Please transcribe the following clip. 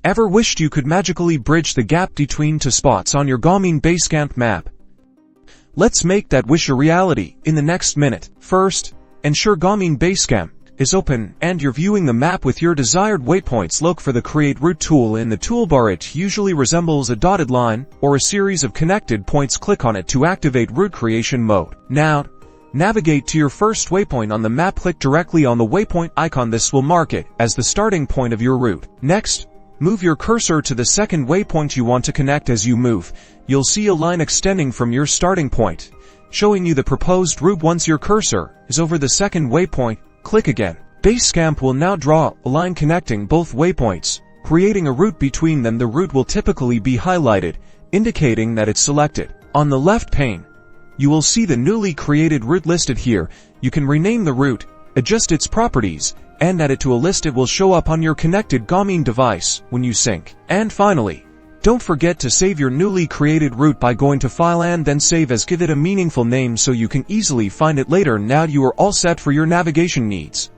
Ever wished you could magically bridge the gap between two spots on your Garmin Basecamp map? Let's make that wish a reality in the next minute. First, ensure Garmin Basecamp is open and you're viewing the map with your desired waypoints. Look for the Create Route tool in the toolbar. It usually resembles a dotted line or a series of connected points. Click on it to activate route creation mode. Now, navigate to your first waypoint on the map. Click directly on the waypoint icon. This will mark it as the starting point of your route. Next, move your cursor to the second waypoint you want to connect. As you move, you'll see a line extending from your starting point, showing you the proposed route. Once your cursor is over the second waypoint, click again. Basecamp will now draw a line connecting both waypoints, creating a route between them. The route will typically be highlighted, indicating that it's selected. On the left pane, you will see the newly created route listed here. You can rename the route, adjust its properties, and add it to a list. It will show up on your connected Garmin device when you sync. And finally, don't forget to save your newly created route by going to File and then Save As. Give it a meaningful name so you can easily find it later. Now you are all set for your navigation needs.